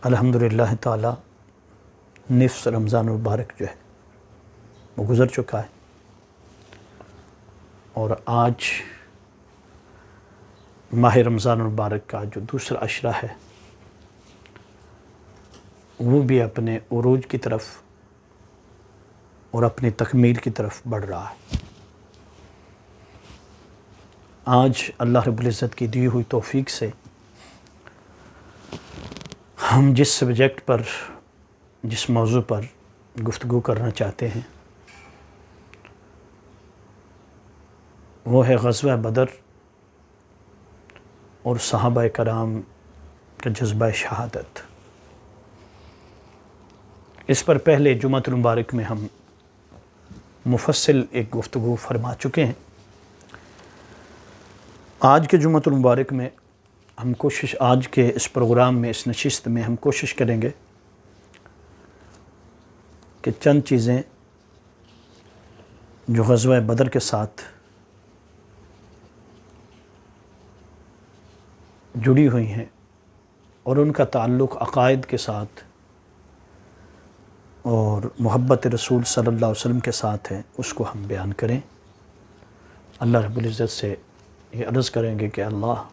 الحمدللہ تعالی نصف رمضان المبارک جو ہے وہ گزر چکا ہے، اور آج ماہ رمضان المبارک کا جو دوسرا عشرہ ہے وہ بھی اپنے عروج کی طرف اور اپنی تکمیل کی طرف بڑھ رہا ہے۔ آج اللہ رب العزت کی دی ہوئی توفیق سے ہم جس سبجیکٹ پر، جس موضوع پر گفتگو کرنا چاہتے ہیں وہ ہے غزوہ بدر اور صحابہ کرام کا جذبہ شہادت۔ اس پر پہلے جمعۃ المبارک میں ہم مفصل ایک گفتگو فرما چکے ہیں۔ آج کے جمعۃ المبارک میں ہم آج کے اس پروگرام میں، اس نشست میں ہم کوشش کریں گے کہ چند چیزیں جو غزوہ بدر کے ساتھ جڑی ہوئی ہیں اور ان کا تعلق عقائد کے ساتھ اور محبت رسول صلی اللہ علیہ وسلم کے ساتھ ہے، اس کو ہم بیان کریں۔ اللہ رب العزت سے یہ عرض کریں گے کہ اللہ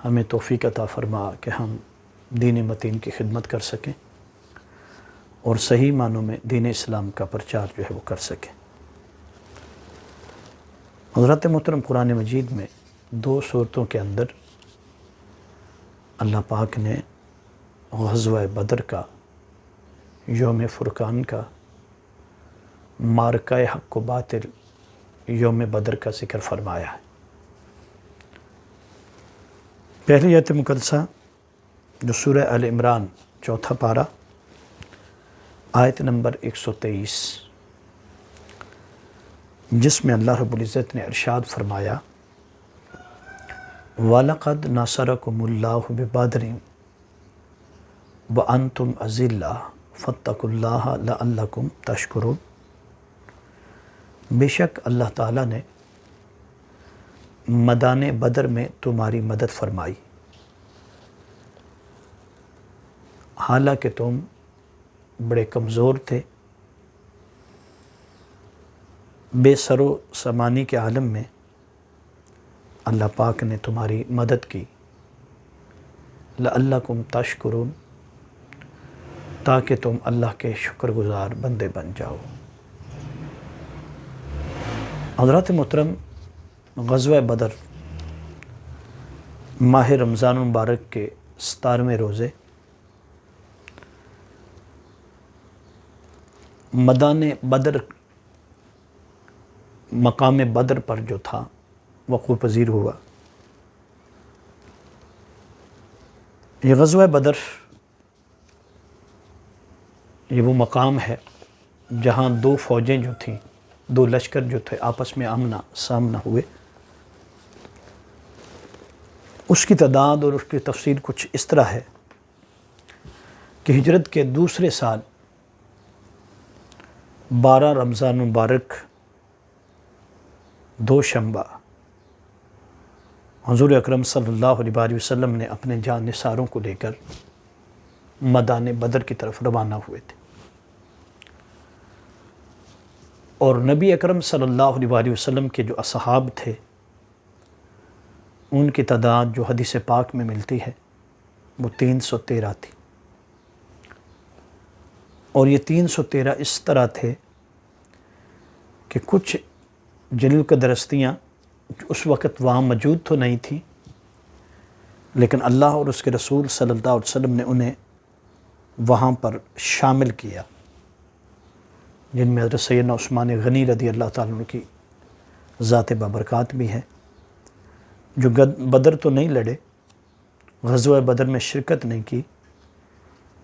ہمیں توفیق عطا فرما کہ ہم دین متین کی خدمت کر سکیں اور صحیح معنوں میں دین اسلام کا پرچار جو ہے وہ کر سکیں۔ حضرت محترم، قرآن مجید میں 2 صورتوں کے اندر اللہ پاک نے غزوہ بدر کا، یوم فرقان کا، معرکہ حق و باطل یوم بدر کا ذکر فرمایا ہے۔ پہلی آیت مقدسہ جو سورہ آل عمران 4 پارہ آیت نمبر 123، جس میں اللہ رب العزت نے ارشاد فرمایا وَلَقَدْ نَصَرَكُمُ اللَّهُ بِبَدْرٍ وَأَنْتُمْ أَذِلَّةٌ فَاتَّقُوا اللَّهَ لَعَلَّكُمْ تَشْكُرُونَ۔ بے شک اللہ تعالیٰ نے میدان بدر میں تمہاری مدد فرمائی، حالانکہ تم بڑے کمزور تھے، بے سر و سامانی کے عالم میں اللہ پاک نے تمہاری مدد کی، لعلکم تشکرون، تاکہ تم اللہ کے شکر گزار بندے بن جاؤ۔ حضرات محترم، غزوہ بدر ماہ رمضان المبارک کے 17ویں روزے میدان بدر، مقام بدر پر جو تھا وقوع پذیر ہوا۔ یہ غزوہ بدر یہ وہ مقام ہے جہاں 2 فوجیں جو تھیں، 2 لشکر جو تھے، آپس میں آمنا سامنا ہوئے۔ اس کی تعداد اور اس کی تفصیل کچھ اس طرح ہے کہ ہجرت کے دوسرے سال 12 رمضان مبارک دوشنبہ حضور اکرم صلی اللہ علیہ وسلم نے اپنے جان نثاروں کو لے کر میدان بدر کی طرف روانہ ہوئے تھے، اور نبی اکرم صلی اللہ علیہ وسلم کے جو اصحاب تھے ان کی تعداد جو حدیث پاک میں ملتی ہے وہ 313 تھی، اور یہ 313 اس طرح تھے کہ کچھ جلیل قدر ہستیاں اس وقت وہاں موجود تو نہیں تھیں، لیکن اللہ اور اس کے رسول صلی اللہ علیہ وسلم نے انہیں وہاں پر شامل کیا، جن میں حضرت سیدنا عثمان غنی رضی اللہ تعالیٰ عنہ کی ذات بابرکات بھی ہے، جو بدر تو نہیں لڑے، غزوہ بدر میں شرکت نہیں کی،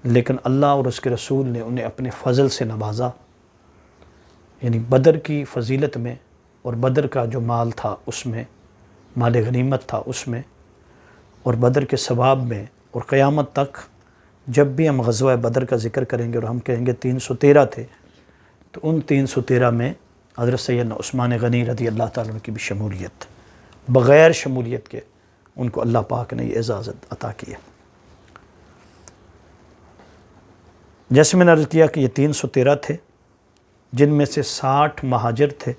لیکن اللہ اور اس کے رسول نے انہیں اپنے فضل سے نوازا، یعنی بدر کی فضیلت میں اور بدر کا جو مال تھا اس میں، مال غنیمت تھا اس میں، اور بدر کے ثواب میں، اور قیامت تک جب بھی ہم غزوہ بدر کا ذکر کریں گے اور ہم کہیں گے 313 تھے، تو ان 313 میں حضرت سیدنا عثمان غنی رضی اللہ تعالیٰ عنہ کی بھی شمولیت، بغیر شمولیت کے ان کو اللہ پاک نے یہ اعزاز عطا کیا۔ جیسے میں نے عرض کیا کہ یہ 313 تھے، جن میں سے 60 مہاجر تھے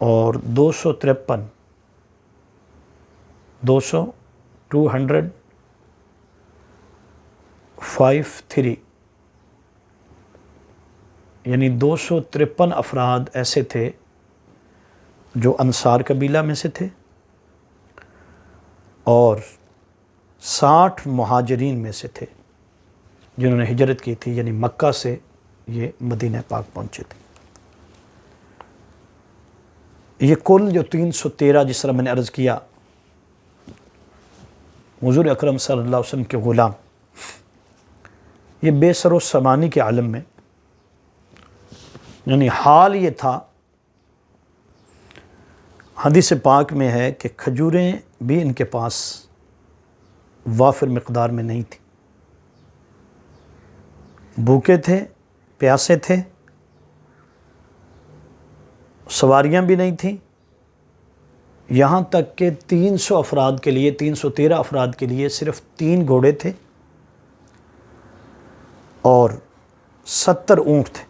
اور 253 یعنی 253 افراد ایسے تھے جو انصار قبیلہ میں سے تھے اور 60 مہاجرین میں سے تھے جنہوں نے ہجرت کی تھی، یعنی مکہ سے یہ مدینہ پاک پہنچے تھے۔ یہ کل جو 313 جس طرح میں نے عرض کیا، حضور اکرم صلی اللہ علیہ وسلم کے غلام، یہ بے سر و سامانی کے عالم میں، یعنی حال یہ تھا، حدیث پاک میں ہے کہ کھجوریں بھی ان کے پاس وافر مقدار میں نہیں تھی، بھوکے تھے، پیاسے تھے، سواریاں بھی نہیں تھیں، یہاں تک کہ 300 افراد کے لیے 313 افراد کے لیے صرف 3 گھوڑے تھے اور 70 اونٹ تھے۔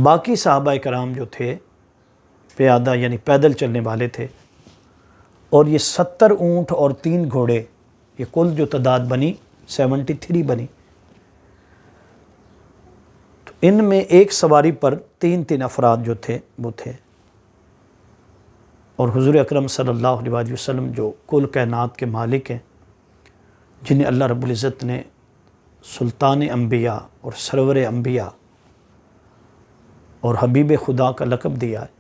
باقی صحابہ کرام جو تھے پیادہ یعنی پیدل چلنے والے تھے، اور یہ 70 اونٹ اور 3 گھوڑے، یہ کل جو تعداد بنی 73 بنی۔ تو ان میں ایک سواری پر 3 افراد جو تھے وہ تھے، اور حضور اکرم صلی اللہ علیہ وسلم جو کل کائنات کے مالک ہیں، جنہیں اللہ رب العزت نے سلطان انبیاء اور سرور انبیاء اور حبیب خدا کا لقب دیا ہے،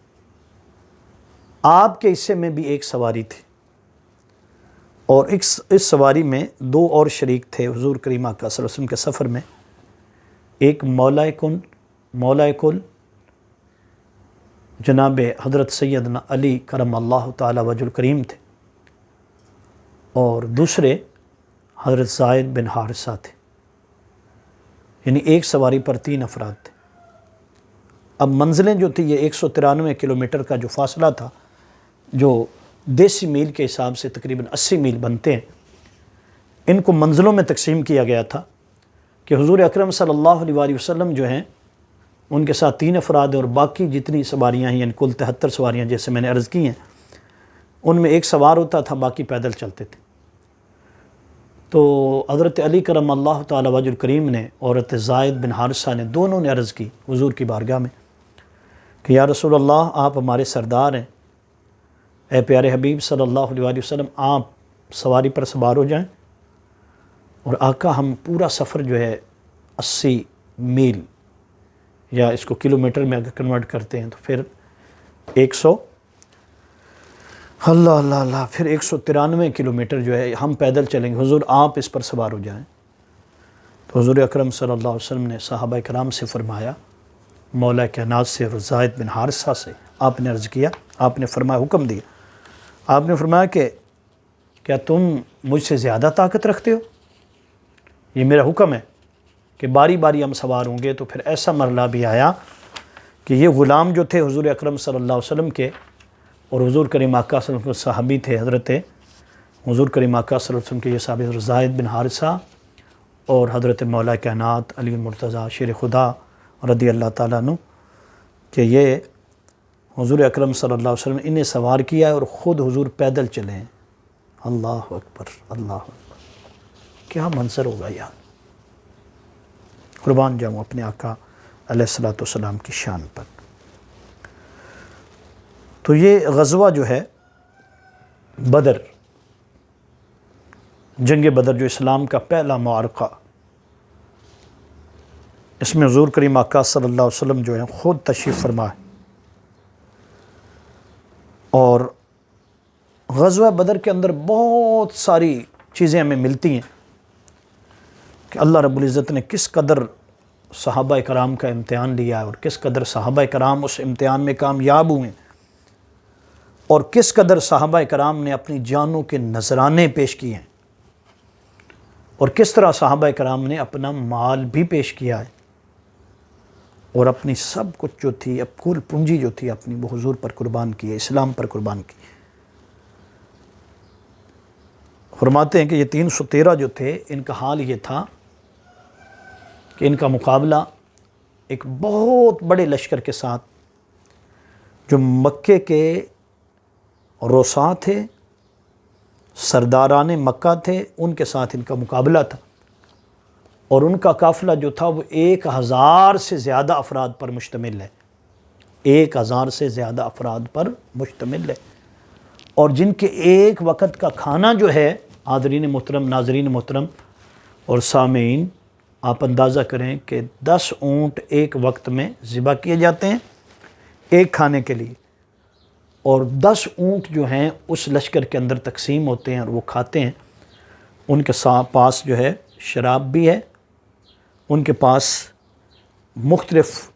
آپ کے حصے میں بھی ایک سواری تھی، اور اس سواری میں 2 اور شریک تھے حضور کریم آقا صلی اللہ علیہ وسلم کے سفر میں۔ ایک مولا کل جناب حضرت سیدنا علی کرم اللہ تعالی وجہ الکریم تھے، اور دوسرے حضرت زائد بن حارثہ تھے، یعنی ایک سواری پر 3 افراد تھے۔ اب منزلیں جو تھی، یہ 193 کلومیٹر کا جو فاصلہ تھا، جو دیسی میل کے حساب سے تقریباً 80 میل بنتے ہیں، ان کو منزلوں میں تقسیم کیا گیا تھا کہ حضور اکرم صلی اللہ علیہ وسلم جو ہیں ان کے ساتھ 3 افراد ہیں، اور باقی جتنی سواریاں ہیں، یعنی کل 73 سواریاں جیسے میں نے عرض کی ہیں، ان میں ایک سوار ہوتا تھا، باقی پیدل چلتے تھے۔ تو حضرت علی کرم اللہ تعالی وجہ الکریم نے اور حضرت زائد بن حارثہ نے، دونوں نے عرض کی حضور کی بارگاہ میں کہ یا رسول اللہ، آپ ہمارے سردار ہیں، اے پیارے حبیب صلی اللہ علیہ وسلم، آپ سواری پر سوار ہو جائیں، اور آقا ہم پورا سفر جو ہے 80 میل، یا اس کو کلومیٹر میں اگر کنورٹ کرتے ہیں تو پھر 193 کلومیٹر جو ہے ہم پیدل چلیں گے، حضور آپ اس پر سوار ہو جائیں۔ تو حضور اکرم صلی اللہ علیہ وسلم نے صحابہ کرام سے فرمایا، مولا کائنات سے اور زائد بن حارثہ سے آپ نے عرض کیا، آپ نے فرمایا، حکم دیا، آپ نے فرمایا کہ کیا تم مجھ سے زیادہ طاقت رکھتے ہو؟ یہ میرا حکم ہے کہ باری باری ہم سوار ہوں گے۔ تو پھر ایسا مرحلہ بھی آیا کہ یہ غلام جو تھے حضور اکرم صلی اللہ علیہ وسلم کے، اور حضور کریم آقا صلی اللہ علیہ وسلم کے صحابی تھے، حضرت حضور کریم آقا صلی اللہ علیہ وسلم کے یہ صحابی حضرت زائد بن حارثہ اور حضرت مولا کائنات علی المرتضیٰ شیر خدا رضی اللہ تعالیٰ عنہ، کہ یہ حضور اکرم صلی اللہ علیہ وسلم انہیں سوار کیا ہے اور خود حضور پیدل چلے ہیں۔ اللہ اکبر، اللہ اکبر، کیا منظر ہوگا یار! قربان جاؤں اپنے آقا علیہ الصلوۃ والسلام کی شان پر۔ تو یہ غزوہ جو ہے بدر، جنگ بدر جو اسلام کا پہلا معرکہ، اس میں حضور کریم آقا صلی اللہ علیہ وسلم جو ہیں خود تشریف فرما ہے، اور غزوہ بدر کے اندر بہت ساری چیزیں ہمیں ملتی ہیں کہ اللہ رب العزت نے کس قدر صحابہ کرام کا امتحان لیا ہے، اور کس قدر صحابہ کرام اس امتحان میں کامیاب ہوئے، اور کس قدر صحابہ کرام نے اپنی جانوں کے نذرانے پیش کیے ہیں، اور کس طرح صحابہ کرام نے اپنا مال بھی پیش کیا ہے، اور اپنی سب کچھ جو تھی، اب کل پونجی جو تھی اپنی، وہ حضور پر قربان کی ہے، اسلام پر قربان کی۔ فرماتے ہیں کہ یہ 313 جو تھے ان کا حال یہ تھا کہ ان کا مقابلہ ایک بہت بڑے لشکر کے ساتھ جو مکے کے روسا تھے، سرداران مکہ تھے، ان کے ساتھ ان کا مقابلہ تھا، اور ان کا قافلہ جو تھا وہ 1000 سے زیادہ افراد پر مشتمل ہے، 1000 سے زیادہ افراد پر مشتمل ہے، اور جن کے ایک وقت کا کھانا جو ہے، حاضرین محترم، ناظرین محترم اور سامعین، آپ اندازہ کریں کہ 10 اونٹ ایک وقت میں ذبح کیے جاتے ہیں ایک کھانے کے لیے، اور 10 اونٹ جو ہیں اس لشکر کے اندر تقسیم ہوتے ہیں اور وہ کھاتے ہیں۔ ان کے پاس جو ہے شراب بھی ہے، ان کے پاس مختلف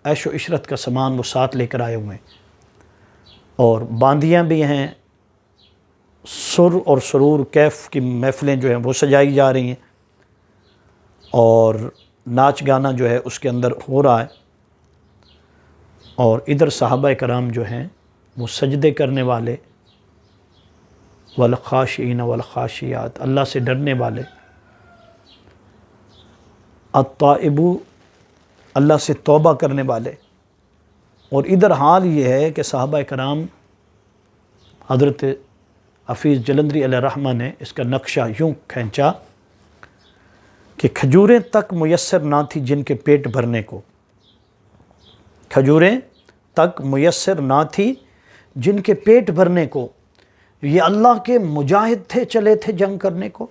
عیش و عشرت کا سامان وہ ساتھ لے کر آئے ہوئے ہیں، اور باندیاں بھی ہیں، سر اور سرور کیف کی محفلیں جو ہیں وہ سجائی جا رہی ہیں، اور ناچ گانا جو ہے اس کے اندر ہو رہا ہے، اور ادھر صحابہ کرام جو ہیں وہ سجدے کرنے والے، والخاشعین والخاشعات، اللہ سے ڈرنے والے، التائبو، اللہ سے توبہ کرنے والے، اور ادھر حال یہ ہے کہ صحابہ کرام، حضرت حفیظ جلندری علیہ رحمہ نے اس کا نقشہ یوں کھینچا کہ کھجوریں تک میسر نہ تھی جن کے پیٹ بھرنے کو، کھجوریں تک میسر نہ تھی جن کے پیٹ بھرنے کو، یہ اللہ کے مجاہد تھے، چلے تھے جنگ کرنے کو،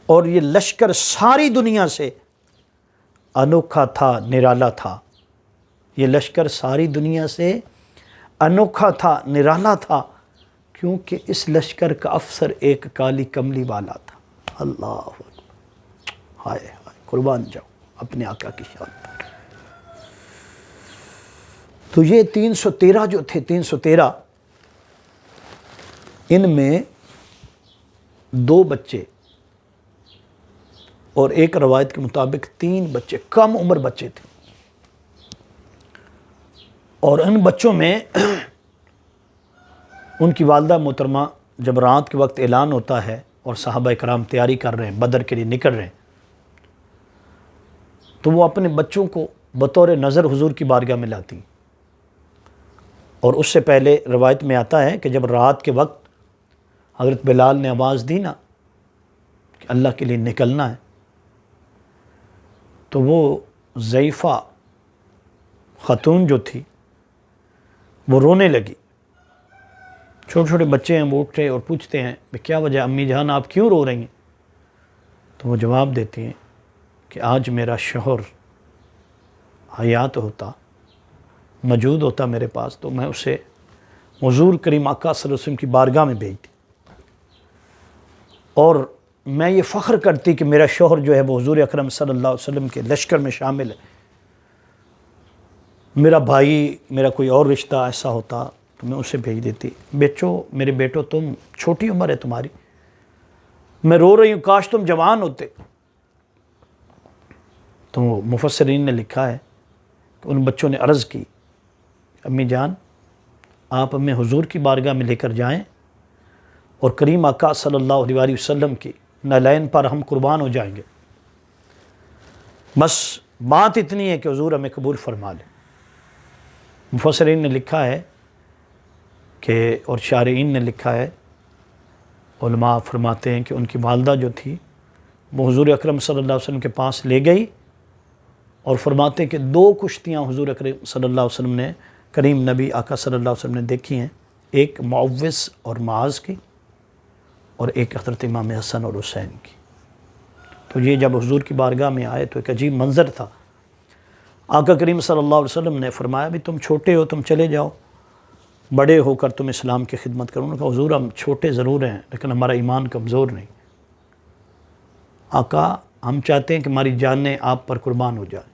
اور یہ لشکر ساری دنیا سے انوکھا تھا، نرالا تھا، یہ لشکر ساری دنیا سے انوکھا تھا، نرالا تھا، کیونکہ اس لشکر کا افسر ایک کالی کملی والا تھا۔ اللہ اکبر، ہائے ہائے، قربان جاؤ اپنے آقا کی شان پر۔ تو یہ 313 جو تھے، 313، ان میں 2 بچے اور ایک روایت کے مطابق 3 بچے، کم عمر بچے تھے، اور ان بچوں میں ان کی والدہ محترمہ جب رات کے وقت اعلان ہوتا ہے اور صحابہ کرام تیاری کر رہے ہیں، بدر کے لیے نکل رہے ہیں، تو وہ اپنے بچوں کو بطور نظر حضور کی بارگاہ میں لاتی، اور اس سے پہلے روایت میں آتا ہے کہ جب رات کے وقت حضرت بلال نے آواز دی نا کہ اللہ کے لیے نکلنا ہے، تو وہ ضعیفہ خاتون جو تھی وہ رونے لگی۔ چھوٹے چھوٹے بچے ہیں، وہ اٹھتے اور پوچھتے ہیں کہ کیا وجہ امی جان، آپ کیوں رو رہی ہیں؟ تو وہ جواب دیتی ہیں کہ آج میرا شوہر حیات ہوتا، موجود ہوتا میرے پاس، تو میں اسے حضور کریم آقا صلی اللہ علیہ وسلم کی بارگاہ میں بھیجتی، اور میں یہ فخر کرتی کہ میرا شوہر جو ہے وہ حضور اکرم صلی اللہ علیہ وسلم کے لشکر میں شامل ہے، میرا بھائی، میرا کوئی اور رشتہ ایسا ہوتا تو میں اسے بھیج دیتی۔ میرے بیٹو، تم چھوٹی عمر ہے تمہاری، میں رو رہی ہوں، کاش تم جوان ہوتے۔ تو مفسرین نے لکھا ہے کہ ان بچوں نے عرض کی، امی جان آپ ہمیں حضور کی بارگاہ میں لے کر جائیں، اور کریم آقا صلی اللہ علیہ وسلم کی نالین پر ہم قربان ہو جائیں گے، بس بات اتنی ہے کہ حضور ہمیں قبول فرما لیں۔ مفسرین نے لکھا ہے کہ، اور شارعین نے لکھا ہے، علماء فرماتے ہیں کہ ان کی والدہ جو تھی وہ حضور اکرم صلی اللہ علیہ وسلم کے پاس لے گئی، اور فرماتے ہیں کہ 2 کشتیاں حضور اکرم صلی اللہ علیہ وسلم نے، کریم نبی آقا صلی اللہ علیہ وسلم نے دیکھی ہیں، ایک معوذ اور معاذ کی، اور ایک حضرت امام حسن اور حسین کی۔ تو یہ جب حضور کی بارگاہ میں آئے تو ایک عجیب منظر تھا۔ آقا کریم صلی اللہ علیہ وسلم نے فرمایا بھی تم چھوٹے ہو، تم چلے جاؤ، بڑے ہو کر تم اسلام کی خدمت کرو۔ انہوں نے کہا حضور ہم چھوٹے ضرور ہیں لیکن ہمارا ایمان کمزور نہیں، آقا ہم چاہتے ہیں کہ ہماری جانیں آپ پر قربان ہو جائیں،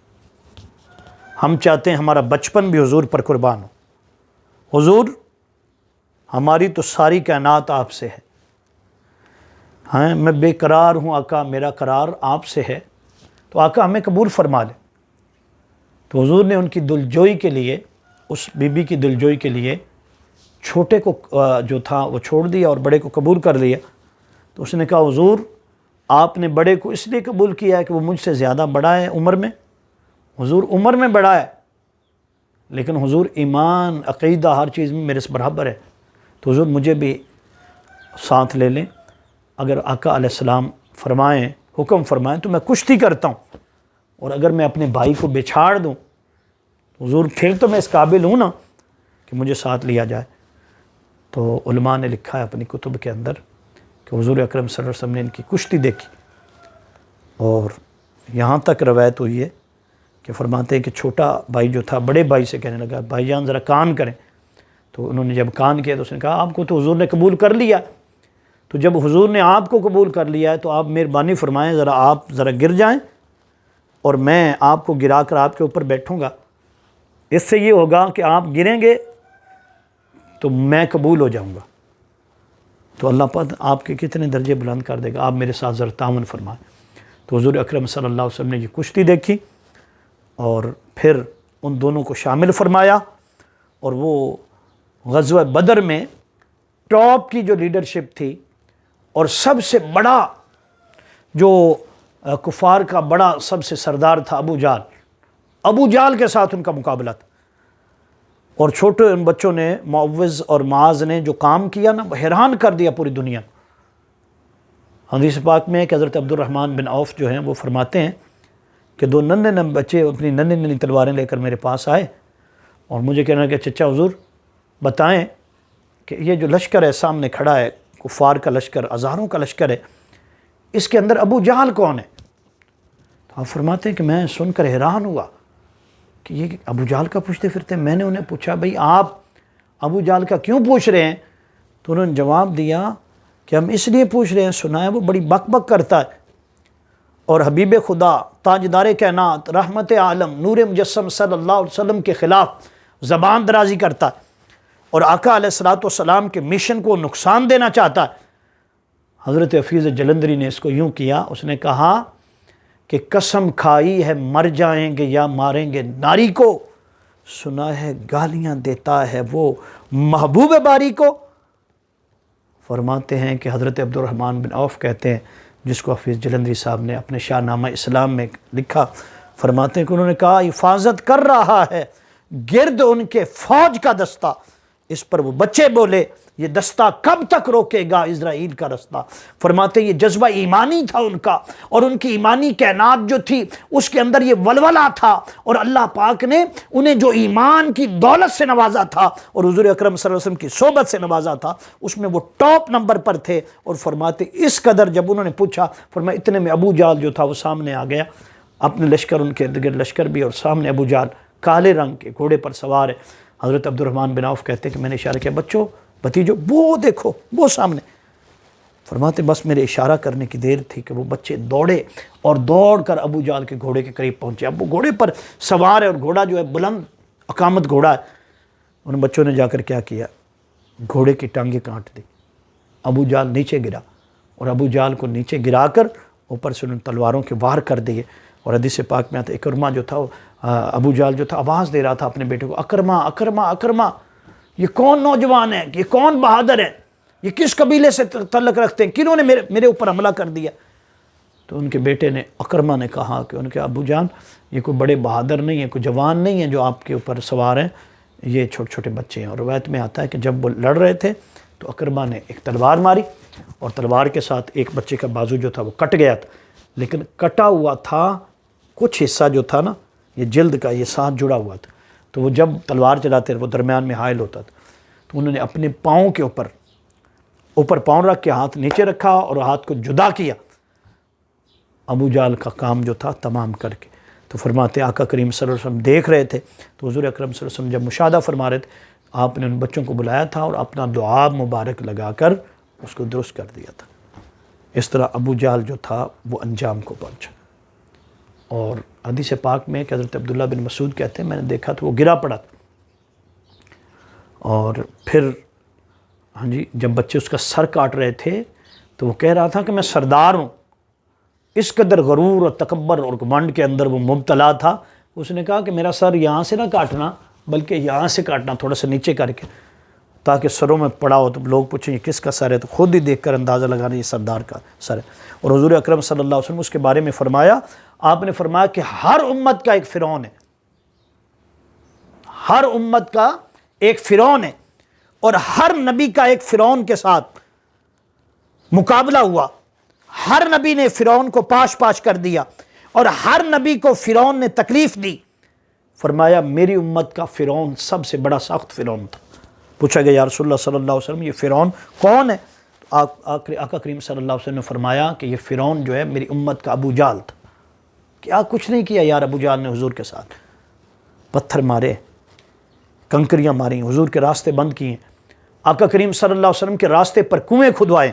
ہم چاہتے ہیں ہمارا بچپن بھی حضور پر قربان ہو، حضور ہماری تو ساری کائنات آپ سے ہے، ہاں میں بے قرار ہوں آقا، میرا قرار آپ سے ہے، تو آقا ہمیں قبول فرما لیں۔ تو حضور نے ان کی دلجوئی کے لیے، اس بی بی کی دلجوئی کے لیے چھوٹے کو جو تھا وہ چھوڑ دیا اور بڑے کو قبول کر لیا. تو اس نے کہا حضور آپ نے بڑے کو اس لیے قبول کیا ہے کہ وہ مجھ سے زیادہ بڑا ہے عمر میں. حضور عمر میں بڑا ہے لیکن حضور ایمان عقیدہ ہر چیز میں میرے سے برابر ہے. تو حضور مجھے بھی ساتھ لے لیں. اگر آقا علیہ السلام فرمائیں حکم فرمائیں تو میں کشتی کرتا ہوں, اور اگر میں اپنے بھائی کو بچھاڑ دوں حضور پھر تو میں اس قابل ہوں نا کہ مجھے ساتھ لیا جائے. تو علماء نے لکھا ہے اپنی کتب کے اندر کہ حضور اکرم صلی اللہ علیہ وسلم نے ان کی کشتی دیکھی, اور یہاں تک روایت ہوئی ہے کہ فرماتے ہیں کہ چھوٹا بھائی جو تھا بڑے بھائی سے کہنے لگا بھائی جان ذرا کان کریں. تو انہوں نے جب کان کیا تو اس نے کہا آپ کو تو حضور نے قبول کر لیا, تو جب حضور نے آپ کو قبول کر لیا ہے تو آپ مہربانی فرمائیں آپ ذرا گر جائیں اور میں آپ کو گرا کر آپ کے اوپر بیٹھوں گا. اس سے یہ ہوگا کہ آپ گریں گے تو میں قبول ہو جاؤں گا. تو اللہ پاک آپ کے کتنے درجے بلند کر دے گا, آپ میرے ساتھ ذرا تعاون فرمائیں. تو حضور اکرم صلی اللہ علیہ وسلم نے یہ کشتی دیکھی اور پھر ان دونوں کو شامل فرمایا, اور وہ غزوہ بدر میں ٹاپ کی جو لیڈرشپ تھی اور سب سے بڑا جو کفار کا بڑا سب سے سردار تھا ابو جال کے ساتھ ان کا مقابلہ تھا. اور چھوٹے ان بچوں نے معوذ اور معاذ نے جو کام کیا نا حیران کر دیا پوری دنیا. حدیث پاک میں کہ حضرت عبد الرحمن بن عوف جو ہیں وہ فرماتے ہیں کہ دو ننھے بچے اپنی ننھی تلواریں لے کر میرے پاس آئے اور مجھے کہنا کہ چچا حضور بتائیں کہ یہ جو لشکر ہے سامنے کھڑا ہے کفار کا لشکر ہزاروں کا لشکر ہے, اس کے اندر ابو جہل کون ہے؟ تو آپ فرماتے ہیں کہ میں سن کر حیران ہوا کہ یہ ابو جہل کا پوچھتے پھرتے. میں نے انہیں پوچھا بھئی آپ ابو جہل کا کیوں پوچھ رہے ہیں؟ تو انہوں نے جواب دیا کہ ہم اس لیے پوچھ رہے ہیں, سنا ہے وہ بڑی بک بک کرتا ہے اور حبیب خدا تاجدار کائنات رحمت عالم نور مجسم صلی اللہ علیہ وسلم کے خلاف زبان درازی کرتا ہے اور آقا علیہ الصلوۃ والسلام کے مشن کو نقصان دینا چاہتا ہے. حضرت حفیظ جلندری نے اس کو یوں کیا, اس نے کہا کہ قسم کھائی ہے مر جائیں گے یا ماریں گے ناری کو, سنا ہے گالیاں دیتا ہے وہ محبوب باری کو. فرماتے ہیں کہ حضرت عبد الرحمن بن عوف کہتے ہیں, جس کو حفیظ جلندری صاحب نے اپنے شاہ نامہ اسلام میں لکھا, فرماتے ہیں کہ انہوں نے کہا حفاظت کر رہا ہے گرد ان کے فوج کا دستہ. اس پر وہ بچے بولے یہ دستہ کب تک روکے گا اسرائیل کا رستہ. فرماتے یہ جذبہ ایمانی تھا ان کا, اور ان کی ایمانی کائنات جو تھی اس کے اندر یہ ولولہ تھا, اور اللہ پاک نے انہیں جو ایمان کی دولت سے نوازا تھا اور حضور اکرم صلی اللہ علیہ وسلم کی صحبت سے نوازا تھا, اس میں وہ ٹاپ نمبر پر تھے. اور فرماتے اس قدر جب انہوں نے پوچھا, فرمایا اتنے میں ابو جہل جو تھا وہ سامنے آ گیا, اپنے لشکر ان کے ارد گرد لشکر بھی, اور سامنے ابو جہل کالے رنگ کے گھوڑے پر سوار ہے. حضرت عبد الرحمن بن عوف کہتے ہیں کہ میں نے اشارہ کیا بچوں بھتیجو وہ دیکھو وہ سامنے. فرماتے بس میرے اشارہ کرنے کی دیر تھی کہ وہ بچے دوڑے اور دوڑ کر ابو جہل کے گھوڑے کے قریب پہنچے. اب وہ گھوڑے پر سوار ہے اور گھوڑا جو ہے بلند اقامت گھوڑا ہے. ان بچوں نے جا کر کیا کیا, گھوڑے کی ٹانگیں کاٹ دی. ابو جہل نیچے گرا اور ابو جہل کو نیچے گرا کر اوپر سے انہوں نے تلواروں کے وار کر دیے. اور حدیث پاک میں آتا ہے اکرمہ جو تھا ابو جہل جو تھا آواز دے رہا تھا اپنے بیٹے کو, اکرمہ اکرمہ اکرمہ, یہ کون نوجوان ہے, یہ کون بہادر ہے, یہ کس قبیلے سے تعلق رکھتے ہیں, کنہوں نے میرے اوپر حملہ کر دیا. تو ان کے بیٹے نے اکرمہ نے کہا کہ ان کے ابو جان یہ کوئی بڑے بہادر نہیں ہے, کوئی جوان نہیں ہے جو آپ کے اوپر سوار ہیں, یہ چھوٹے چھوٹے بچے ہیں. اور روایت میں آتا ہے کہ جب وہ لڑ رہے تھے تو اکرمہ نے ایک تلوار ماری اور تلوار کے ساتھ ایک بچے کا بازو جو تھا وہ کٹ گیا تھا, لیکن کٹا ہوا تھا کچھ حصہ جو تھا نا یہ جلد کا یہ ساتھ جڑا ہوا تھا. تو وہ جب تلوار چلاتے وہ درمیان میں حائل ہوتا تھا. تو انہوں نے اپنے پاؤں کے اوپر پاؤں رکھ کے ہاتھ نیچے رکھا اور ہاتھ کو جدا کیا ابو جہل کا کام جو تھا تمام کر کے. تو فرماتے آقا کریم صلی اللہ علیہ وسلم دیکھ رہے تھے. تو حضور اکرم صلی اللہ علیہ وسلم جب مشاہدہ فرما رہے تھے آپ نے ان بچوں کو بلایا تھا اور اپنا دعا مبارک لگا کر اس کو درست کر دیا تھا. اس طرح ابو جہل جو تھا وہ انجام کو پہنچا. اور حدیث پاک میں کہ حضرت عبداللہ بن مسعود کہتے ہیں میں نے دیکھا تو وہ گرا پڑا تھا, اور پھر جب بچے اس کا سر کاٹ رہے تھے تو وہ کہہ رہا تھا کہ میں سردار ہوں. اس قدر غرور اور تکبر اور گھمنڈ کے اندر وہ مبتلا تھا. اس نے کہا کہ میرا سر یہاں سے نہ کاٹنا بلکہ یہاں سے کاٹنا, تھوڑا سا نیچے کر کے, تاکہ سروں میں پڑا ہو تو لوگ پوچھیں یہ کس کا سر ہے، تو خود ہی دیکھ کر اندازہ لگانا یہ سردار کا سر ہے۔ اور حضور اکرم صلی اللہ علیہ وسلم اس کے بارے میں فرمایا، آپ نے فرمایا کہ ہر امت کا ایک فرعون ہے، ہر امت کا ایک فرعون ہے، اور ہر نبی کا ایک فرعون کے ساتھ مقابلہ ہوا، ہر نبی نے فرعون کو پاش پاش کر دیا، اور ہر نبی کو فرعون نے تکلیف دی۔ فرمایا میری امت کا فرعون سب سے بڑا سخت فرعون تھا۔ پوچھا گیا یا رسول اللہ صلی اللہ علیہ وسلم یہ فرعون کون ہے؟ آقا کریم صلی اللہ علیہ وسلم نے فرمایا کہ یہ فرعون جو ہے میری امت کا ابو جہل تھا۔ کیا کچھ نہیں کیا یار ابو جہل نے حضور کے ساتھ، پتھر مارے، کنکریاں ماری، حضور کے راستے بند کیے، آقا کریم صلی اللہ علیہ وسلم کے راستے پر کنویں کھدوائے،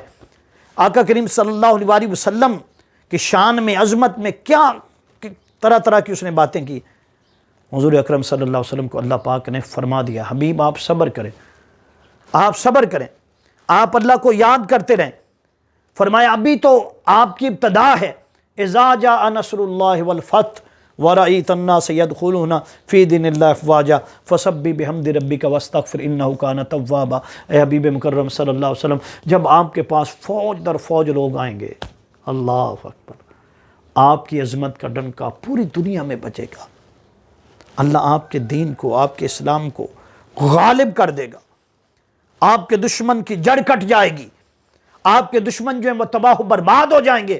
آقا کریم صلی اللہ علیہ وسلم کی شان میں، عظمت میں کیا طرح طرح کی اس نے باتیں کی۔ حضور اکرم صلی اللہ علیہ وسلم کو اللہ پاک نے فرما دیا حبیب آپ صبر کریں، آپ صبر کریں، آپ اللہ کو یاد کرتے رہیں۔ فرمایا ابھی تو آپ کی ابتدا ہے، اذا جاء نصر اللہ والفتح ورأیت الناس يدخلون فی دین اللہ افواجا فسبح بحمد ربک واستغفر انہ کان توابا۔ اے حبیب مکرم صلی اللہ علیہ وسلم، جب آپ کے پاس فوج در فوج لوگ آئیں گے، اللہ اکبر، آپ کی عظمت کا ڈنکا پوری دنیا میں بجے گا، اللہ آپ کے دین کو، آپ کے اسلام کو غالب کر دے گا، آپ کے دشمن کی جڑ کٹ جائے گی، آپ کے دشمن جو ہیں وہ تباہ و برباد ہو جائیں گے۔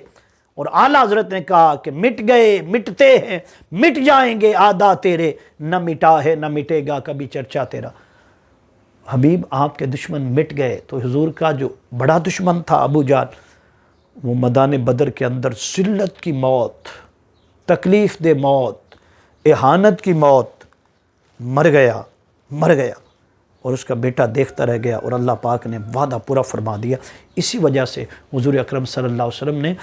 اور اعلیٰ حضرت نے کہا کہ مٹ گئے، مٹتے ہیں، مٹ جائیں گے آدھا تیرے، نہ مٹا ہے نہ مٹے گا کبھی چرچا تیرا۔ حبیب آپ کے دشمن مٹ گئے، تو حضور کا جو بڑا دشمن تھا ابو جہل، وہ میدان بدر کے اندر ذلت کی موت، تکلیف دہ موت، اہانت کی موت، مر گیا، اور اس کا بیٹا دیکھتا رہ گیا، اور اللہ پاک نے وعدہ پورا فرما دیا۔ اسی وجہ سے حضور اکرم صلی اللہ علیہ وسلم نے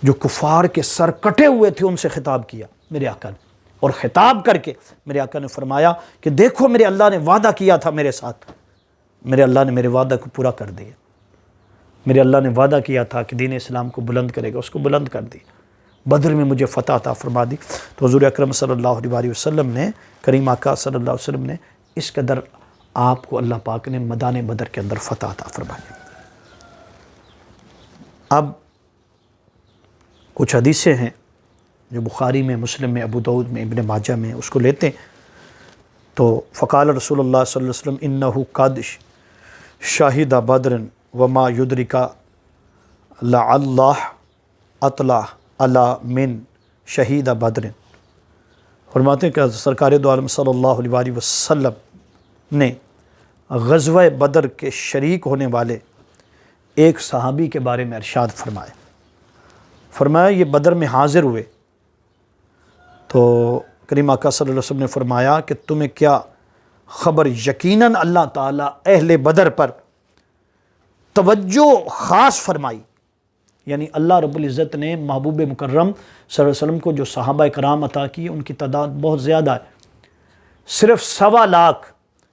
جو کفار کے سر کٹے ہوئے تھے ان سے خطاب کیا میرے آقا نے، اور خطاب کر کے میرے آقا نے فرمایا کہ دیکھو میرے اللہ نے وعدہ کیا تھا میرے ساتھ، میرے اللہ نے میرے وعدہ کو پورا کر دیا، میرے اللہ نے وعدہ کیا تھا کہ دین اسلام کو بلند کرے گا، اس کو بلند کر دیا، بدر میں مجھے فتح عطا فرما دی۔ تو حضور اکرم صلی اللہ علیہ وسلم نے، کریم آقا صلی اللہ علیہ وسلم نے اس قدر آپ کو اللہ پاک نے میدان بدر کے اندر فتح عطا فرمائی۔ اب کچھ حدیثیں ہیں جو بخاری میں، مسلم میں، ابو داؤد میں، ابن ماجہ میں، اس کو لیتے ہیں تو فقال رسول اللہ صلی اللہ علیہ وسلم انہ قد شاہد بدر وما یدرک لعلہ اطلع علی من شہید بدر۔ فرماتے ہیں کہ سرکار دو عالم صلی اللہ علیہ وسلم نے غزوہ بدر کے شریک ہونے والے ایک صحابی کے بارے میں ارشاد فرمایا یہ بدر میں حاضر ہوئے، تو کریم آقا صلی اللہ علیہ وسلم نے فرمایا کہ تمہیں کیا خبر، یقیناً اللہ تعالیٰ اہل بدر پر توجہ خاص فرمائی، یعنی اللہ رب العزت نے محبوب مکرم صلی اللہ علیہ وسلم کو جو صحابہ کرام عطا کی ان کی تعداد بہت زیادہ ہے، صرف 1.25 لاکھ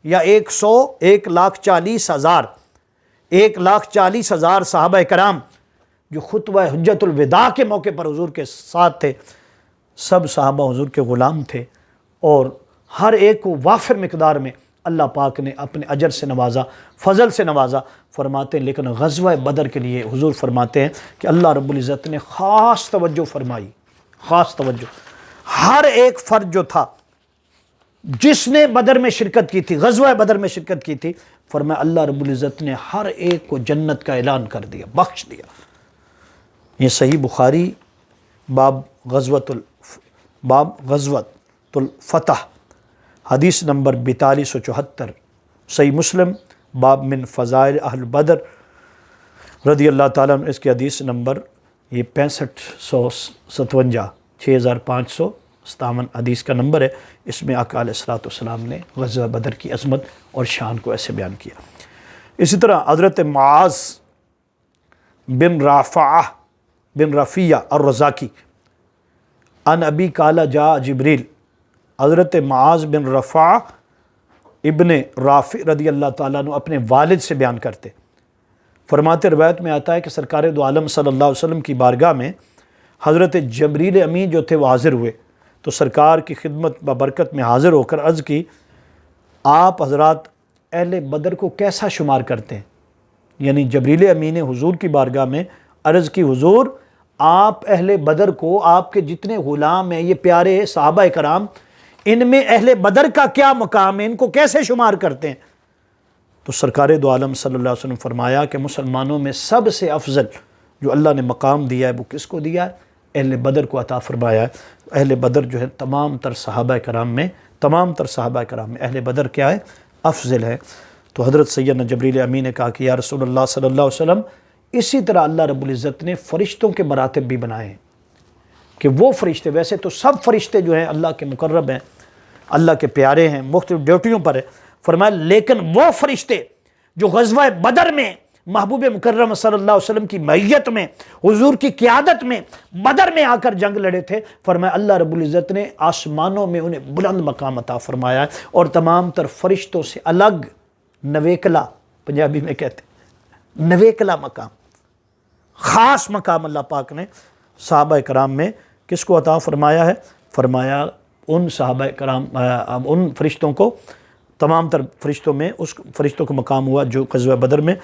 یا 1,40,000 صحابہ کرام جو خطبہ حجت الوداع کے موقع پر حضور کے ساتھ تھے، سب صحابہ حضور کے غلام تھے، اور ہر ایک کو وافر مقدار میں اللہ پاک نے اپنے اجر سے نوازا، فضل سے نوازا۔ فرماتے ہیں لیکن غزوہ بدر کے لیے حضور فرماتے ہیں کہ اللہ رب العزت نے خاص توجہ فرمائی، خاص توجہ، ہر ایک فرد جو تھا جس نے بدر میں شرکت کی تھی، غزوہ بدر میں شرکت کی تھی، فرمایا اللہ رب العزت نے ہر ایک کو جنت کا اعلان کر دیا، بخش دیا۔ یہ صحیح بخاری باب غزوۃ الفتح حدیث نمبر 4274، صحیح مسلم باب من فضائل اہل بدر رضی اللہ تعالیٰ عنہ، اس کی حدیث نمبر یہ 6557 6557 حدیث کا نمبر ہے۔ اس میں آقا علیہ الصلوۃ والسلام نے غزوہ بدر کی عظمت اور شان کو ایسے بیان کیا۔ اسی طرح حضرت معاذ بن رفیہ الرزاقی ان ابی قال جاء جبریل، حضرت معاذ بن رفع ابن رافع رضی اللہ تعالیٰ عنہ اپنے والد سے بیان کرتے، فرماتے روایت میں آتا ہے کہ سرکار دو عالم صلی اللہ علیہ وسلم کی بارگاہ میں حضرت جبریل امین جو تھے وہ حاضر ہوئے، تو سرکار کی خدمت ببرکت میں حاضر ہو کر عرض کی، آپ حضرات اہل بدر کو کیسا شمار کرتے ہیں؟ یعنی جبریل امین حضور کی بارگاہ میں عرض کی، حضور آپ اہل بدر کو، آپ کے جتنے غلام ہیں، یہ پیارے صحابہ کرام، ان میں اہل بدر کا کیا مقام ہے، ان کو کیسے شمار کرتے ہیں؟ تو سرکار دو عالم صلی اللہ علیہ وسلم فرمایا کہ مسلمانوں میں سب سے افضل جو اللہ نے مقام دیا ہے وہ کس کو دیا ہے؟ اہل بدر کو عطا فرمایا ہے۔ اہل بدر جو ہے تمام تر صحابہ کرام میں اہل بدر کیا ہے؟ افضل ہے۔ تو حضرت سیدنا جبریل امین نے کہا کہ یا رسول اللہ صلی اللہ علیہ وسلم، اسی طرح اللہ رب العزت نے فرشتوں کے مراتب بھی بنائے ہیں کہ وہ فرشتے، ویسے تو سب فرشتے جو ہیں اللہ کے مقرب ہیں، اللہ کے پیارے ہیں، مختلف ڈیوٹیوں پر ہیں، فرمایا لیکن وہ فرشتے جو غزوہ بدر میں محبوب مکرم صلی اللہ علیہ وسلم کی معیت میں، حضور کی قیادت میں بدر میں آ کر جنگ لڑے تھے، فرمایا اللہ رب العزت نے آسمانوں میں انہیں بلند مقام عطا فرمایا ہے، اور تمام تر فرشتوں سے الگ نویکلا، پنجابی میں کہتے ہیں نویکلا مقام، خاص مقام اللہ پاک نے صحابہ کرام میں کس کو عطا فرمایا ہے؟ فرمایا ان صحابہ کرام، ان فرشتوں کو، تمام تر فرشتوں میں اس فرشتوں کا مقام ہوا جو غزوہ بدر میں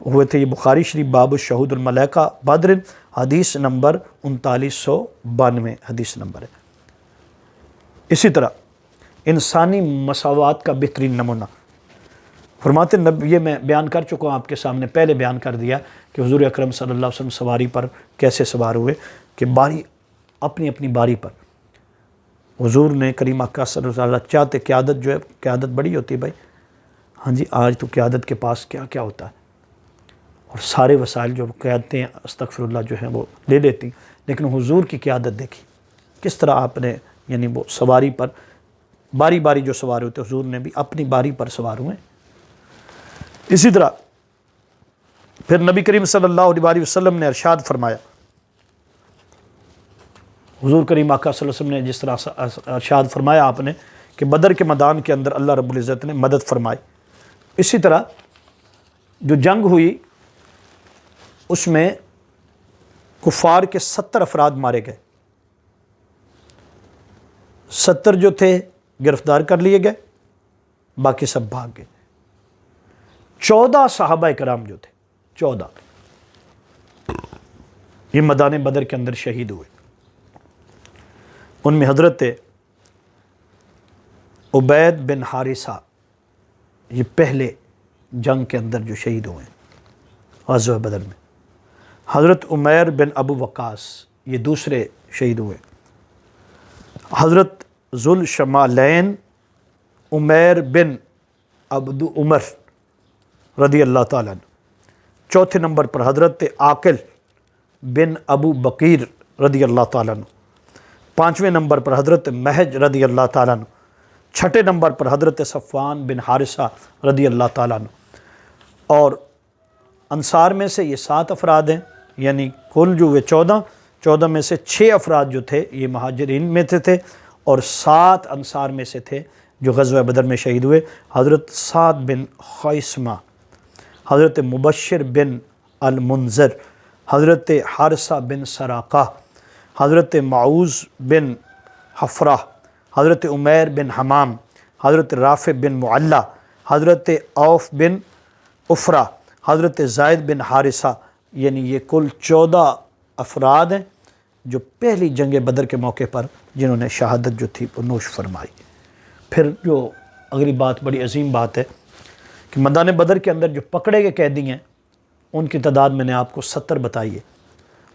ہوئے تھے۔ یہ بخاری شریف باب الشہود الملائکہ بدر، حدیث نمبر 3992 حدیث نمبر ہے۔ اسی طرح انسانی مساوات کا بہترین نمونہ فرماتے ہیں، یہ میں بیان کر چکا ہوں آپ کے سامنے، پہلے بیان کر دیا کہ حضور اکرم صلی اللہ علیہ وسلم سواری پر کیسے سوار ہوئے، کہ باری اپنی اپنی باری پر حضور نے کریم آقا صلی اللہ علیہ وسلم چاہتے، قیادت جو ہے، قیادت بڑی ہوتی ہے بھائی، ہاں جی آج تو قیادت کے پاس کیا کیا ہوتا ہے، اور سارے وسائل جو قیادتیں استغفر اللہ جو ہیں وہ لے لیتی، لیکن حضور کی قیادت دیکھی کس طرح آپ نے، یعنی وہ سواری پر باری باری جو سوار ہوتے، حضور نے بھی اپنی باری پر سوار ہوئے۔ اسی طرح پھر نبی کریم صلی اللہ علیہ وسلم نے ارشاد فرمایا، حضور کریم آقا صلی اللہ علیہ وسلم نے جس طرح ارشاد فرمایا آپ نے کہ بدر کے میدان کے اندر اللہ رب العزت نے مدد فرمائی، اسی طرح جو جنگ ہوئی اس میں کفار کے 70 افراد مارے گئے، 70 جو تھے گرفتار کر لیے گئے، باقی سب بھاگ گئے۔ 14 صحابہ کرام جو تھے، 14 یہ میدان بدر کے اندر شہید ہوئے۔ ان میں حضرت عبید بن حارثہ یہ پہلے جنگ کے اندر جو شہید ہوئے غزوہ بدر میں، حضرت عمیر بن ابو وقاص یہ دوسرے شہید ہوئے، حضرت ذوالشمالین عمیر بن عبد عمر رضی اللہ تعالیٰ عنہ، چوتھے نمبر پر حضرت عاقل بن ابو بکیر رضی اللہ تعالیٰ عنہ، پانچویں نمبر پر حضرت محج رضی اللہ تعالیٰ عنہ، چھٹے نمبر پر حضرت صفوان بن حارثہ رضی اللہ تعالیٰ عنہ۔ اور انصار میں سے یہ 7 افراد ہیں، یعنی کل جو ہوئے 14 میں سے 6 افراد جو تھے یہ مہاجرین میں تھے، اور 7 انصار میں سے تھے جو غزوہ بدر میں شہید ہوئے، حضرت سعد بن خیثمہ، حضرت مبشر بن المنذر، حضرت حارثہ بن سراقہ، حضرت معوذ بن حفرہ، حضرت عمیر بن حمام، حضرت رافع بن معلہ، حضرت عوف بن عفرہ، حضرت زائد بن حارثہ، یعنی یہ کل 14 افراد ہیں جو پہلی جنگ بدر کے موقع پر جنہوں نے شہادت جو تھی وہ نوش فرمائی۔ پھر جو اگلی بات بڑی عظیم بات ہے کہ میدان بدر کے اندر جو پکڑے گئے قیدی ہیں ان کی تعداد میں نے آپ کو 70 بتائی ہے۔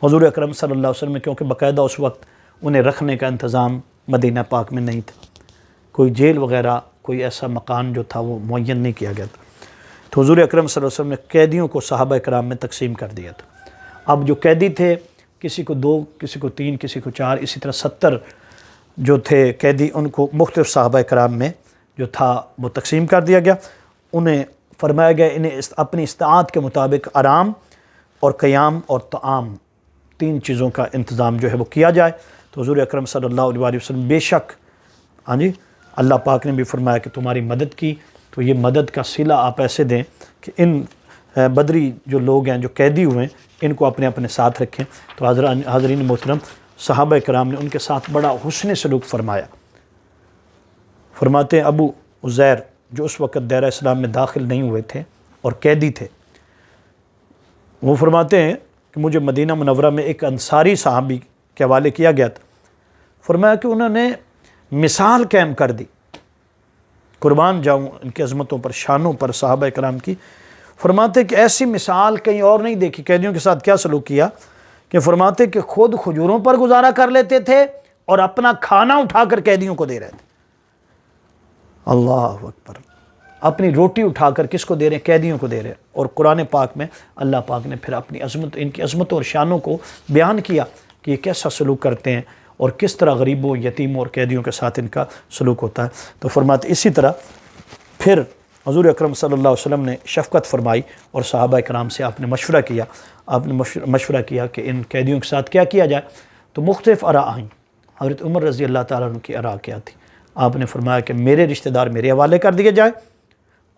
حضور اکرم صلی اللہ علیہ وسلم نے کیونکہ باقاعدہ اس وقت انہیں رکھنے کا انتظام مدینہ پاک میں نہیں تھا، کوئی جیل وغیرہ کوئی ایسا مکان جو تھا وہ معین نہیں کیا گیا تھا، تو حضور اکرم صلی اللہ علیہ وسلم نے قیدیوں کو صحابہ کرام میں تقسیم کر دیا تھا۔ اب جو قیدی تھے کسی کو 2، کسی کو 3، کسی کو 4، اسی طرح 70 جو تھے قیدی ان کو مختلف صحابہ کرام میں جو تھا وہ تقسیم کر دیا گیا۔ انہیں فرمایا گیا انہیں اپنی استطاعت کے مطابق آرام اور قیام اور طعام 3 چیزوں کا انتظام جو ہے وہ کیا جائے۔ تو حضور اکرم صلی اللہ علیہ وسلم بے شک ہاں جی اللہ پاک نے بھی فرمایا کہ تمہاری مدد کی، تو یہ مدد کا صلہ آپ ایسے دیں کہ ان بدری جو لوگ ہیں جو قیدی ہوئے ہیں ان کو اپنے اپنے ساتھ رکھیں۔ تو حاضرین محترم صحابہ کرام نے ان کے ساتھ بڑا حسن سلوک فرمایا۔ فرماتے ہیں ابو عزیر جو اس وقت دائرہ اسلام میں داخل نہیں ہوئے تھے اور قیدی تھے، وہ فرماتے ہیں کہ مجھے مدینہ منورہ میں ایک انصاری صحابی کے حوالے کیا گیا تھا، فرمایا کہ انہوں نے مثال قائم کر دی، قربان جاؤں ان کی عظمتوں پر، شانوں پر صحابہ کرام کی۔ فرماتے کہ ایسی مثال کہیں اور نہیں دیکھی۔ قیدیوں کے ساتھ کیا سلوک کیا کہ فرماتے کہ خود کھجوروں پر گزارا کر لیتے تھے اور اپنا کھانا اٹھا کر قیدیوں کو دے رہے تھے۔ اللہ اکبر، اپنی روٹی اٹھا کر کس کو دے رہے ہیں؟ قیدیوں کو دے رہے ہیں۔ اور قرآن پاک میں اللہ پاک نے پھر اپنی عظمت، ان کی عظمتوں اور شانوں کو بیان کیا کہ یہ کیسا سلوک کرتے ہیں اور کس طرح غریبوں، یتیموں اور قیدیوں کے ساتھ ان کا سلوک ہوتا ہے۔ تو فرماتے اسی طرح پھر حضور اکرم صلی اللہ علیہ وسلم نے شفقت فرمائی اور صحابہ کرام سے آپ نے مشورہ کیا، مشورہ کیا کہ ان قیدیوں کے ساتھ کیا کیا جائے۔ تو مختلف آراء آئیں۔ حضرت عمر رضی اللہ تعالیٰ عنہ کی آراء کیا تھی؟ آپ نے فرمایا کہ میرے رشتہ دار میرے حوالے کر دیے جائیں،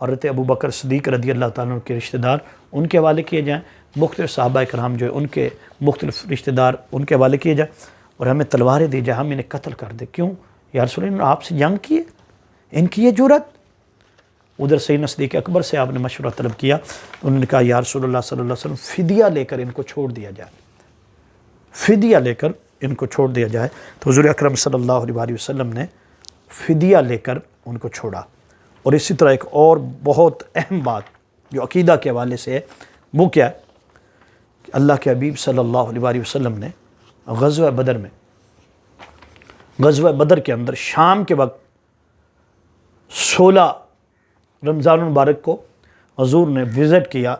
حضرت ابو بکر صدیق رضی اللہ تعالیٰ عنہ کے رشتہ دار ان کے حوالے کیے جائیں، مختلف صحابہ کرام جو ان کے مختلف رشتہ دار ان کے حوالے کیے جائیں، اور ہمیں تلواریں دی جائیں، ہم انہیں قتل کر دیں۔ کیوں یا رسول اللہ، آپ سے جنگ کیے، ان کی یہ جرأت؟ ادھر سیدنا صدیق اکبر سے آپ نے مشورہ طلب کیا، انہوں نے کہا یا رسول اللہ صلی اللہ علیہ وسلم فدیہ لے کر ان کو چھوڑ دیا جائے، فدیہ لے کر ان کو چھوڑ دیا جائے۔ تو حضور اکرم صلی اللہ علیہ وسلم نے فدیہ لے کر ان کو چھوڑا۔ اور اسی طرح ایک اور بہت اہم بات جو عقیدہ کے حوالے سے ہے، وہ کیا ہے کہ اللہ کے حبیب صلی اللہ علیہ وسلم نے غزوہ بدر کے اندر شام کے وقت 16 رمضان المبارک کو حضور نے وزٹ کیا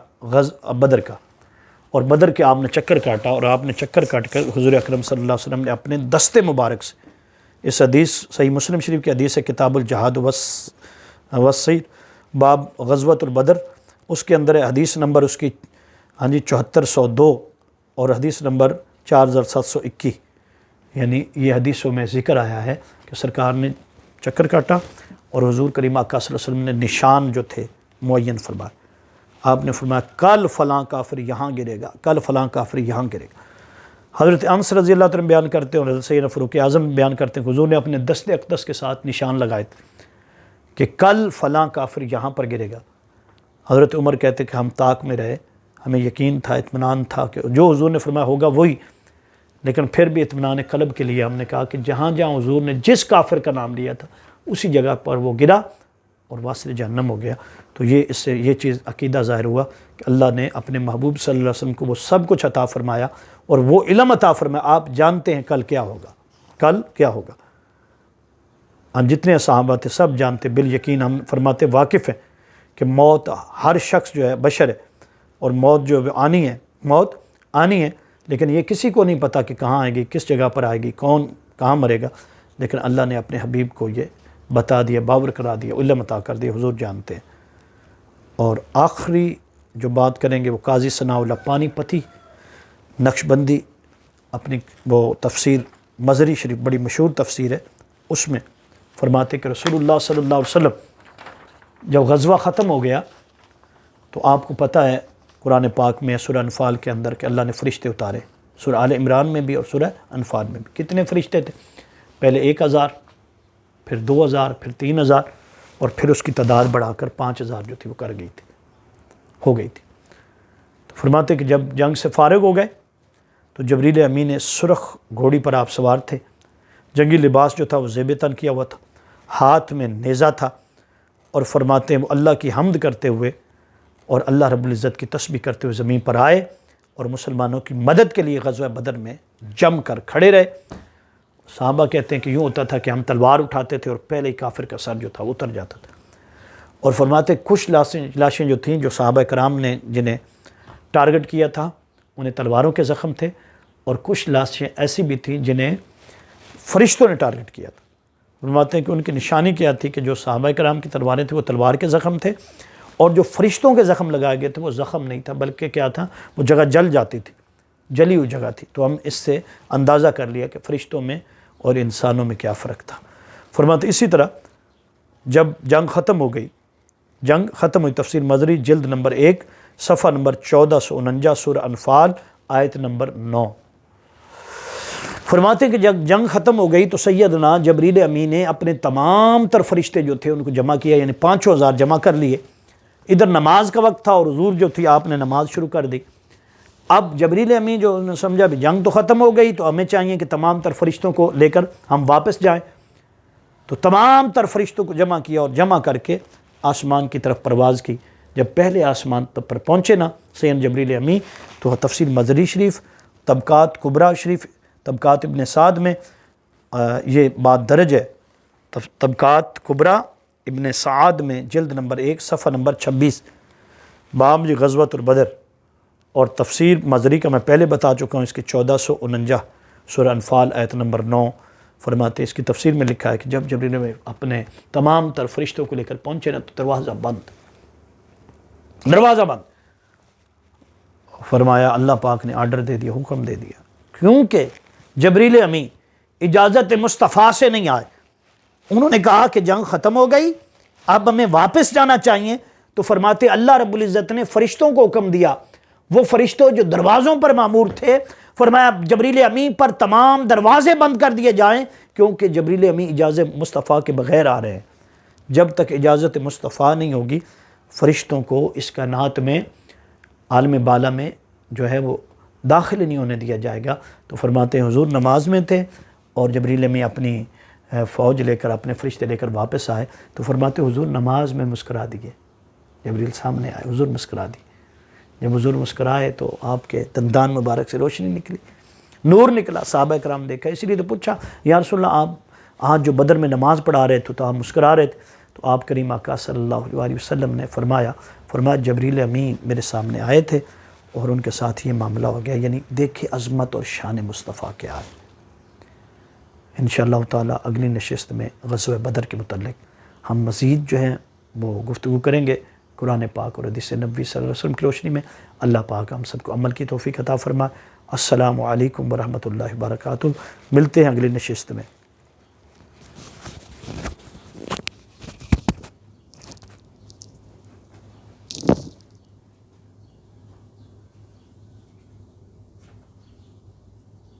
بدر کا، اور بدر کے آپ نے چکر کاٹا، اور آپ نے چکر کاٹ کر حضور اکرم صلی اللہ علیہ وسلم نے اپنے دستے مبارک سے، اس حدیث صحیح مسلم شریف کی حدیث ہے کتاب الجہاد والسیر باب غزوۃ البدر، اس کے اندر ہے حدیث نمبر اس کی 7402 اور حدیث نمبر 4721، یعنی یہ حدیثوں میں ذکر آیا ہے کہ سرکار نے چکر کاٹا اور حضور کریم آقا صلی اللہ علیہ وسلم نے نشان جو تھے معین فرمائے۔ آپ نے فرمایا کل فلاں کافر یہاں گرے گا، کل فلاں کافر یہاں گرے گا۔ حضرت انس رضی اللہ عنہ بیان کرتے ہیں اور حضرت سیدنا فاروق اعظم بیان کرتے ہیں کہ حضور نے اپنے دست اقدس کے ساتھ نشان لگائے تھے کہ کل فلاں کافر یہاں پر گرے گا۔ حضرت عمر کہتے کہ ہم طاق میں رہے، ہمیں یقین تھا، اطمینان تھا کہ جو حضور نے فرمایا ہوگا وہی، لیکن پھر بھی اطمینان قلب کے لیے ہم نے کہا کہ جہاں جہاں حضور نے جس کافر کا نام لیا تھا اسی جگہ پر وہ گرا اور واصل جہنم ہو گیا۔ تو اس سے یہ چیز عقیدہ ظاہر ہوا کہ اللہ نے اپنے محبوب صلی اللہ علیہ وسلم کو وہ سب کچھ عطا فرمایا اور وہ علم عطا فرمایا، آپ جانتے ہیں کل کیا ہوگا، کل کیا ہوگا۔ ہم جتنے صحابہ تھے سب جانتے، بالیقین ہم فرماتے واقف ہیں کہ موت ہر شخص جو ہے بشر ہے، اور موت جو آنی ہے، موت آنی ہے، لیکن یہ کسی کو نہیں پتہ کہ کہاں آئے گی، کس جگہ پر آئے گی، کون کہاں مرے گا، لیکن اللہ نے اپنے حبیب کو یہ بتا دیا، باور کرا دیا، علم عطا کر دیا، حضور جانتے ہیں۔ اور آخری جو بات کریں گے وہ قاضی ثناء اللہ پانی پتی نقشبندی اپنی وہ تفسیر مظہری شریف بڑی مشہور تفسیر ہے، اس میں فرماتے کہ رسول اللہ صلی اللہ علیہ وسلم جب غزوہ ختم ہو گیا تو آپ کو پتہ ہے قرآن پاک میں سورہ انفال کے اندر کہ اللہ نے فرشتے اتارے، سورہ آل عمران میں بھی اور سورہ انفال میں بھی۔ کتنے فرشتے تھے؟ پہلے 1000، پھر 2000، پھر 3000، اور پھر اس کی تعداد بڑھا کر 5000 جو تھی وہ ہو گئی تھی۔ تو فرماتے کہ جب جنگ سے فارغ ہو گئے تو جبریل امین سرخ گھوڑی پر آپ سوار تھے، جنگی لباس جو تھا وہ زیب تن کیا ہوا تھا، ہاتھ میں نیزہ تھا، اور فرماتے ہیں وہ اللہ کی حمد کرتے ہوئے اور اللہ رب العزت کی تسبیح کرتے ہوئے زمین پر آئے اور مسلمانوں کی مدد کے لیے غزوہ بدر میں جم کر کھڑے رہے۔ صحابہ کہتے ہیں کہ یوں ہوتا تھا کہ ہم تلوار اٹھاتے تھے اور پہلے ہی کافر کا سر جو تھا اتر جاتا تھا۔ اور فرماتے کچھ لاشیں جو تھیں جو صحابہ کرام نے جنہیں ٹارگٹ کیا تھا انہیں تلواروں کے زخم تھے، اور کچھ لاشیں ایسی بھی تھیں جنہیں فرشتوں نے ٹارگٹ کیا تھا۔ فرماتے ہیں کہ ان کی نشانی کیا تھی کہ جو صحابہ کرام کی تلواریں تھیں وہ تلوار کے زخم تھے، اور جو فرشتوں کے زخم لگائے گئے تھے وہ زخم نہیں تھا بلکہ کیا تھا، وہ جگہ جل جاتی تھی، جلی ہوئی جگہ تھی۔ تو ہم اس سے اندازہ کر لیا کہ فرشتوں میں اور انسانوں میں کیا فرق تھا۔ فرماتے اسی طرح جب جنگ ختم ہو گئی، جنگ ختم ہوئی، تفسیر مظہری جلد نمبر 1 صفحہ نمبر 1449 سورہ انفال آیت نمبر 9۔ فرماتے ہیں کہ جب جنگ ختم ہو گئی تو سیدنا جبریل امین نے اپنے تمام تر فرشتے جو تھے ان کو جمع کیا، یعنی 5,000 جمع کر لیے۔ ادھر نماز کا وقت تھا اور حضور جو تھی آپ نے نماز شروع کر دی۔ اب جبریل امین جو نے سمجھا بھی جنگ تو ختم ہو گئی تو ہمیں چاہیے کہ تمام تر فرشتوں کو لے کر ہم واپس جائیں، تو تمام تر فرشتوں کو جمع کیا اور جمع کر کے آسمان کی طرف پرواز کی۔ جب پہلے آسمان پر پہنچے نا سیدنا جبریل امین، تو تفسیر مزری شریف، طبقات کبریٰ شریف، طبقات ابن سعد میں یہ بات درج ہے، طبقات کبریٰ ابن سعد میں جلد نمبر 1 صفحہ نمبر 26، باب غزوۃ البدر، اور تفسیر مزری کا میں پہلے بتا چکا ہوں، اس کی 1449 سورہ انفال آیت نمبر 9 فرماتے، اس کی تفسیر میں لکھا ہے کہ جب جبریل میں اپنے تمام تر فرشتوں کو لے کر پہنچے نا تو دروازہ بند، فرمایا اللہ پاک نے آرڈر دے دیا، حکم دے دیا، کیونکہ جبریل امین اجازت مصطفیٰ سے نہیں آئے۔ انہوں نے کہا کہ جنگ ختم ہو گئی، اب ہمیں واپس جانا چاہیے، تو فرماتے اللہ رب العزت نے فرشتوں کو حکم دیا، وہ فرشتوں جو دروازوں پر مامور تھے، فرمایا جبریل امین پر تمام دروازے بند کر دیے جائیں، کیونکہ جبریل امین اجازت مصطفیٰ کے بغیر آ رہے ہیں۔ جب تک اجازت مصطفیٰ نہیں ہوگی فرشتوں کو اس کائنات میں عالم بالا میں جو ہے وہ داخل نہیں ہونے دیا جائے گا۔ تو فرماتے ہیں حضور نماز میں تھے اور جبریل امین اپنی فوج لے کر اپنے فرشتے لے کر واپس آئے، تو فرماتے حضور نماز میں مسکرا دیے، جبریل سامنے آئے، حضور مسکرا دی۔ جب حضور مسکرائے تو آپ کے دندان مبارک سے روشنی نکلی، نور نکلا، صحابہ کرام دیکھا، اسی لیے تو پوچھا یا رسول اللہ آپ آج جو بدر میں نماز پڑھا رہے تھے تو آپ مسکرا رہے تھے، تو آپ کریم آقا صلی اللہ علیہ وسلم نے فرمایا جبریل امین میرے سامنے آئے تھے اور ان کے ساتھ یہ معاملہ ہو گیا۔ یعنی دیکھیں عظمت اور شان مصطفیٰ کیا ہے۔ انشاءاللہ تعالی اگلی نشست میں غزوہ بدر کے متعلق ہم مزید جو ہیں وہ گفتگو کریں گے قرآن پاک اور حدیث نبوی صلی اللہ علیہ وسلم کی روشنی میں۔ اللہ پاک ہم سب کو عمل کی توفیق عطا فرمائے۔ السلام علیکم ورحمۃ اللہ وبرکاتہ۔ ملتے ہیں اگلی نشست میں۔